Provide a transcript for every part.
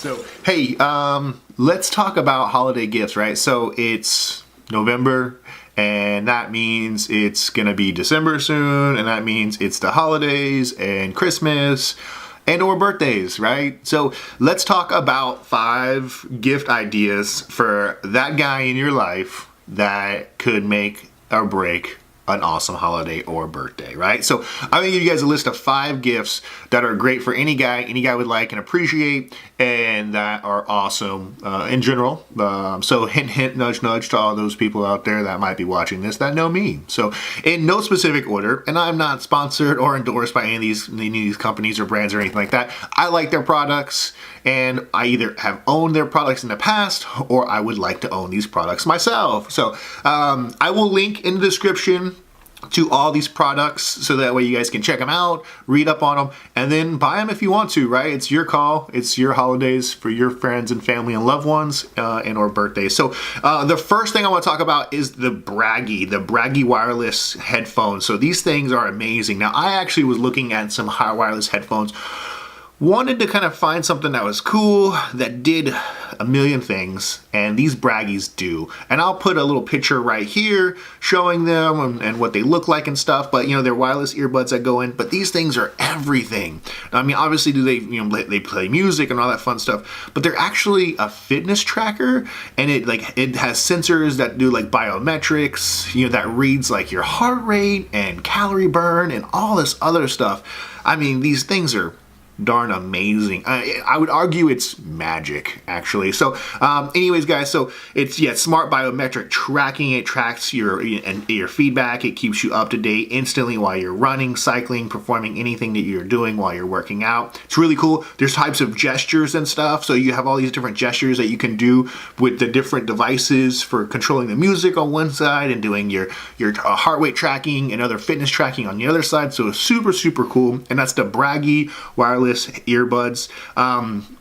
So, hey, let's talk about holiday gifts, right? So it's November, and that means it's gonna be December soon, and that means it's the holidays and Christmas and or birthdays, right? So let's talk about 5 gift ideas for that guy in your life that could make or break an awesome holiday or birthday, right? So I'm gonna give you guys a list of 5 gifts that are great for any guy would like and appreciate, and that are awesome in general. So hint, hint, nudge, nudge to all those people out there that might be watching this that know me. So in no specific order, and I'm not sponsored or endorsed by any of these companies or brands or anything like that. I like their products, and I either have owned their products in the past, or I would like to own these products myself. So I will link in the description to all these products, so that way you guys can check them out, read up on them, and then buy them if you want to, right? It's your call. It's your holidays for your friends and family and loved ones, and or birthdays. So the first thing I want to talk about is the Bragi wireless headphones. So these things are amazing. Now, I actually was looking at some high wireless headphones, wanted to kind of find something that was cool, that did a million things, and these Bragis do. And I'll put a little picture right here showing them and what they look like and stuff, but you know, they're wireless earbuds that go in, but these things are everything. I mean, obviously they play music and all that fun stuff, but they're actually a fitness tracker, and it has sensors that do like biometrics, you know, that reads like your heart rate and calorie burn and all this other stuff. I mean, these things are darn amazing. I would argue it's magic, actually. So anyways, guys, so it's smart biometric tracking. It tracks your feedback. It keeps you up to date instantly while you're running, cycling, performing anything that you're doing while you're working out. It's really cool. There's types of gestures and stuff, so you have all these different gestures that you can do with the different devices for controlling the music on one side and doing your heart rate tracking and other fitness tracking on the other side. So it's super, super cool. And that's the Bragi wireless earbuds.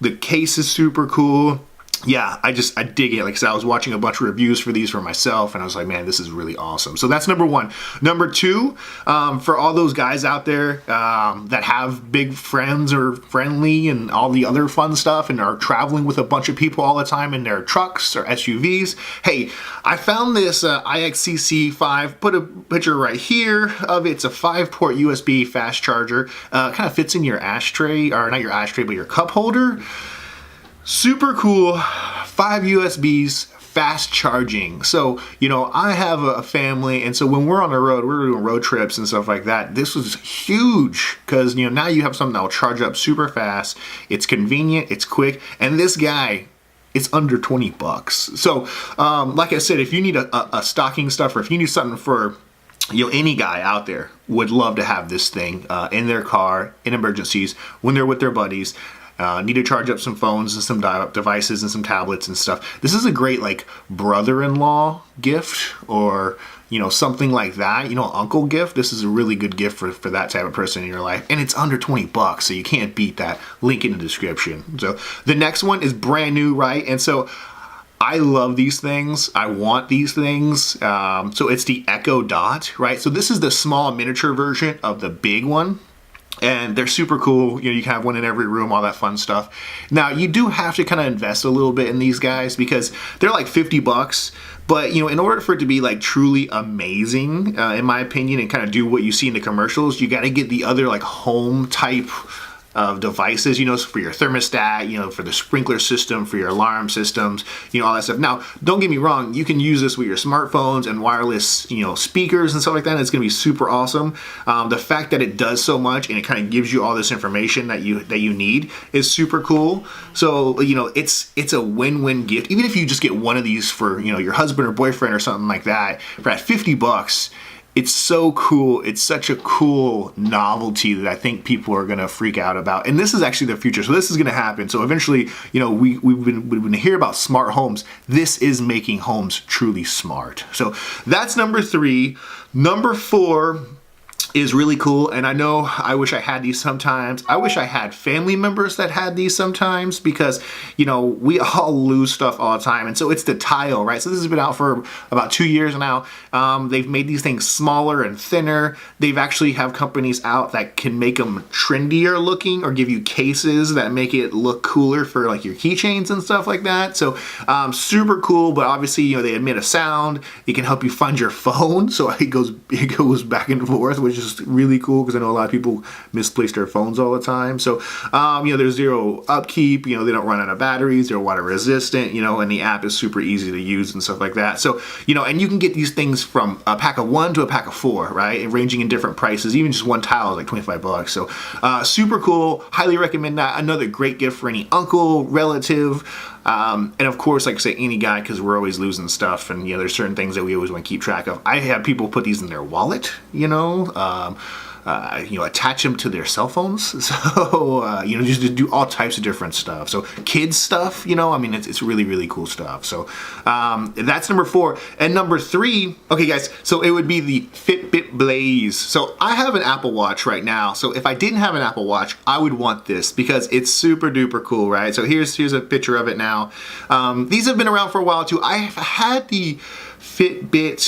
The case is super cool. Yeah, I dig it. Like I said, I was watching a bunch of reviews for these for myself, and I was like, man, this is really awesome. So that's number 1. Number 2, for all those guys out there that have big friends or friendly and all the other fun stuff and are traveling with a bunch of people all the time in their trucks or SUVs, hey, I found this iXCC 5. Put a picture right here of it. It's a 5-port USB fast charger. Kind of fits in your ashtray, or not your ashtray, but your cup holder. Super cool, 5 USBs, fast charging. So, you know, I have a family, and so when we're on the road, we're doing road trips and stuff like that. This was huge because, you know, now you have something that will charge up super fast. It's convenient, it's quick, and this guy, it's under 20 bucks. So, like I said, if you need a stocking stuffer, if you need something for, you know, any guy out there would love to have this thing in their car in emergencies when they're with their buddies. Need to charge up some phones and some dial-up devices and some tablets and stuff. This is a great like brother-in-law gift, or you know, something like that, you know, uncle gift. This is a really good gift for that type of person in your life, and it's under 20 bucks, so you can't beat that. Link in the description. So the next one is brand new, right? And so I love these things. I want these things. So it's the Echo Dot, right? So this is the small miniature version of the big one. And they're super cool. You know, you can have one in every room, all that fun stuff. Now, you do have to kind of invest a little bit in these guys because they're like 50 bucks. But, you know, in order for it to be like truly amazing, in my opinion, and kind of do what you see in the commercials, you got to get the other like home type of devices, you know, for your thermostat, you know, for the sprinkler system, for your alarm systems, you know, all that stuff. Now, don't get me wrong, you can use this with your smartphones and wireless, you know, speakers and stuff like that. It's going to be super awesome. The fact that it does so much and it kind of gives you all this information that you need is super cool. So, you know, it's a win-win gift. Even if you just get one of these for, you know, your husband or boyfriend or something like that, for at 50 bucks, it's so cool. It's such a cool novelty that I think people are going to freak out about. And this is actually the future. So this is going to happen. So eventually, you know, we've been hearing about smart homes. This is making homes truly smart. So that's number 3. Number 4, is really cool, and I know I wish I had these sometimes. I wish I had family members that had these sometimes, because, you know, we all lose stuff all the time. And so it's the tile, right? So this has been out for about 2 years now. They've made these things smaller and thinner. They've actually have companies out that can make them trendier looking, or give you cases that make it look cooler for like your keychains and stuff like that. So super cool, but obviously, you know, they emit a sound. It can help you find your phone, so it goes back and forth, which is really cool, because I know a lot of people misplace their phones all the time. So you know, there's zero upkeep, you know, they don't run out of batteries, they're water resistant, you know, and the app is super easy to use and stuff like that. So, you know, and you can get these things from a pack of 1 to a pack of 4, right? And ranging in different prices. Even just one tile is like 25 bucks. So super cool, highly recommend that. Another great gift for any uncle, relative, and of course, like I say, any guy, because we're always losing stuff, and you know, there's certain things that we always want to keep track of. I have people put these in their wallet, you know, attach them to their cell phones. So, you know, just to do all types of different stuff. So kids stuff, you know, I mean, it's really, really cool stuff. So that's number 4. And number 3, okay guys, so it would be the Fitbit Blaze. So I have an Apple Watch right now. So if I didn't have an Apple Watch, I would want this, because it's super duper cool, right? So here's a picture of it now. These have been around for a while too. I've had the Fitbit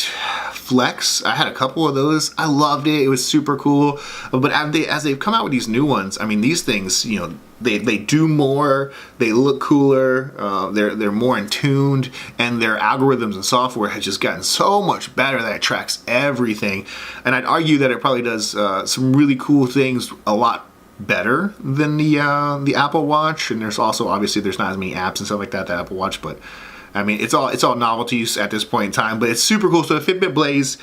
Flex. I had a couple of those. I loved it. It was super cool. But as they've come out with these new ones, I mean, these things, you know, they do more. They look cooler. They're more in tuned, and their algorithms and software has just gotten so much better that it tracks everything. And I'd argue that it probably does some really cool things a lot better than the Apple Watch. And there's also, obviously, there's not as many apps and stuff like that Apple Watch, but I mean, it's all novelties at this point in time, but it's super cool. So the Fitbit Blaze,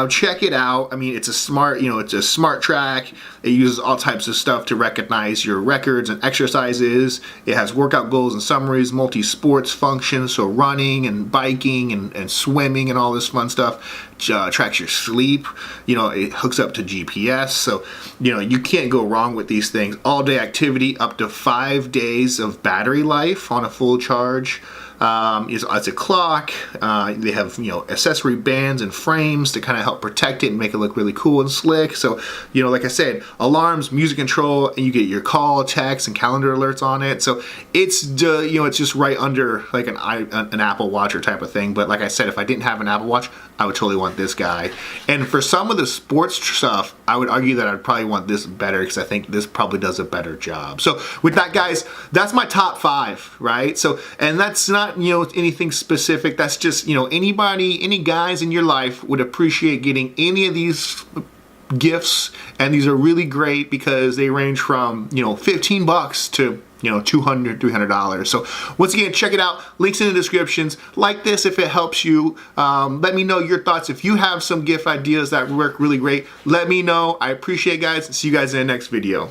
check it out. I mean, it's a smart, you know, it's a smart track. It uses all types of stuff to recognize your records and exercises. It has workout goals and summaries, multi-sports functions, so running and biking and swimming and all this fun stuff. Tracks your sleep. You know, it hooks up to GPS, so you know, you can't go wrong with these things. All day activity, up to 5 days of battery life on a full charge. It's a clock. They have, you know, accessory bands and frames to kind of help protect it and make it look really cool and slick. So, you know, like I said, alarms, music control, and you get your call, text, and calendar alerts on it. So it's, you know, it's just right under like an Apple Watch or type of thing. But like I said, if I didn't have an Apple Watch, I would totally want this guy. And for some of the sports stuff, I would argue that I'd probably want this better, because I think this probably does a better job. So with that, guys, that's my top 5, right? So, and that's not, you know, anything specific. That's just, you know, any guys in your life would appreciate getting any of these gifts. And these are really great, because they range from, you know, 15 bucks to, you know, $200, $300. So once again, check it out. Links in the descriptions. Like this if it helps you. Let me know your thoughts. If you have some gift ideas that work really great, let me know. I appreciate it, guys. See you guys in the next video.